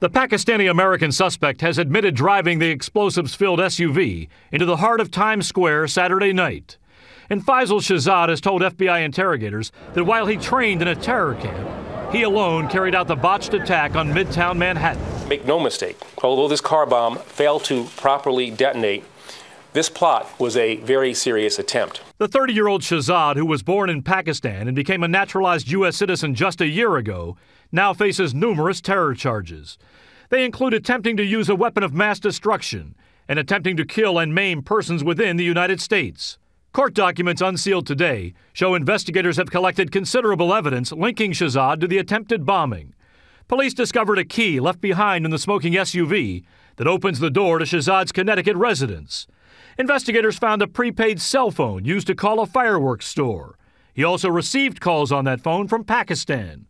The Pakistani-American suspect has admitted driving the explosives-filled SUV into the heart of Times Square Saturday night. And Faisal Shahzad has told FBI interrogators that while he trained in a terror camp, he alone carried out the botched attack on Midtown Manhattan. Make no mistake, although this car bomb failed to properly detonate, this plot was a very serious attempt. The 30-year-old Shahzad, who was born in Pakistan and became a naturalized U.S. citizen just a year ago, now faces numerous terror charges. They include attempting to use a weapon of mass destruction and attempting to kill and maim persons within the United States. Court documents unsealed today show investigators have collected considerable evidence linking Shahzad to the attempted bombing. Police discovered a key left behind in the smoking SUV that opens the door to Shahzad's Connecticut residence. Investigators found a prepaid cell phone used to call a fireworks store. He also received calls on that phone from Pakistan.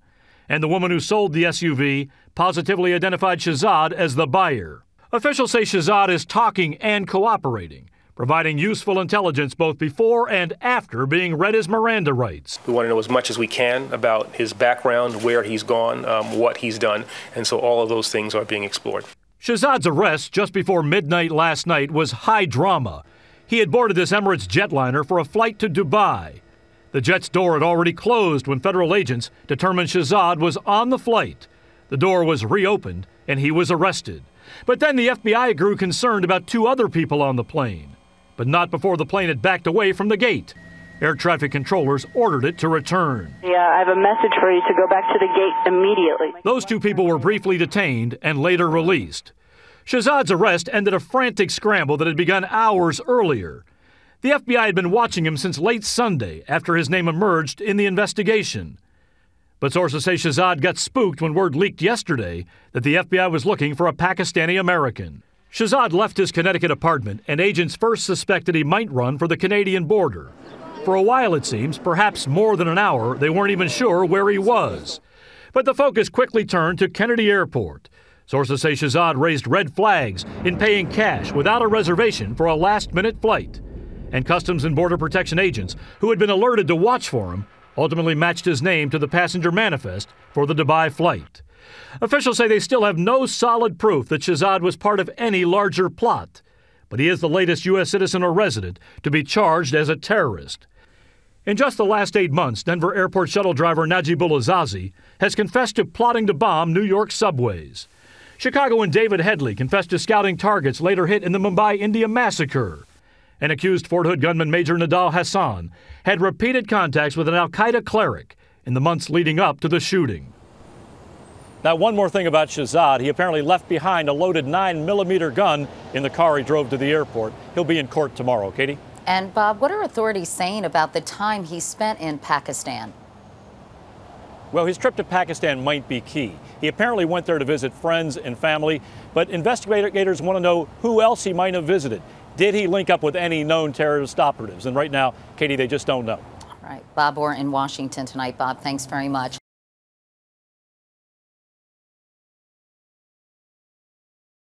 And the woman who sold the SUV positively identified Shahzad as the buyer. Officials say Shahzad is talking and cooperating, providing useful intelligence both before and after being read his Miranda rights. We want to know as much as we can about his background, where he's gone, what he's done, and so all of those things are being explored. Shahzad's arrest just before midnight last night was high drama. He had boarded this Emirates jetliner for a flight to Dubai. The jet's door had already closed when federal agents determined Shahzad was on the flight. The door was reopened and he was arrested. But then the FBI grew concerned about two other people on the plane, but not before the plane had backed away from the gate. Air traffic controllers ordered it to return. Yeah, I have a message for you to go back to the gate immediately. Those two people were briefly detained and later released. Shahzad's arrest ended a frantic scramble that had begun hours earlier. The FBI had been watching him since late Sunday after his name emerged in the investigation. But sources say Shahzad got spooked when word leaked yesterday that the FBI was looking for a Pakistani-American. Shahzad left his Connecticut apartment, and agents first suspected he might run for the Canadian border. For a while, it seems, perhaps more than an hour, they weren't even sure where he was. But the focus quickly turned to Kennedy Airport. Sources say Shahzad raised red flags in paying cash without a reservation for a last-minute flight. And Customs and Border Protection agents, who had been alerted to watch for him, ultimately matched his name to the passenger manifest for the Dubai flight. Officials say they still have no solid proof that Shahzad was part of any larger plot, but he is the latest U.S. citizen or resident to be charged as a terrorist. In just the last 8 months, Denver airport shuttle driver Najibullah Zazi has confessed to plotting to bomb New York subways. Chicago and David Headley confessed to scouting targets later hit in the Mumbai, India massacre. An accused Fort Hood gunman Major Nadal Hassan had repeated contacts with an al-Qaeda cleric in the months leading up to the shooting. Now, one more thing about Shahzad. He apparently left behind a loaded 9mm gun in the car he drove to the airport. He'll be in court tomorrow. Katie? And Bob, what are authorities saying about the time he spent in Pakistan? Well, his trip to Pakistan might be key. He apparently went there to visit friends and family, but investigators want to know who else he might have visited. Did he link up with any known terrorist operatives? And right now, Katie, they just don't know. All right. Bob Orr in Washington tonight. Bob, thanks very much.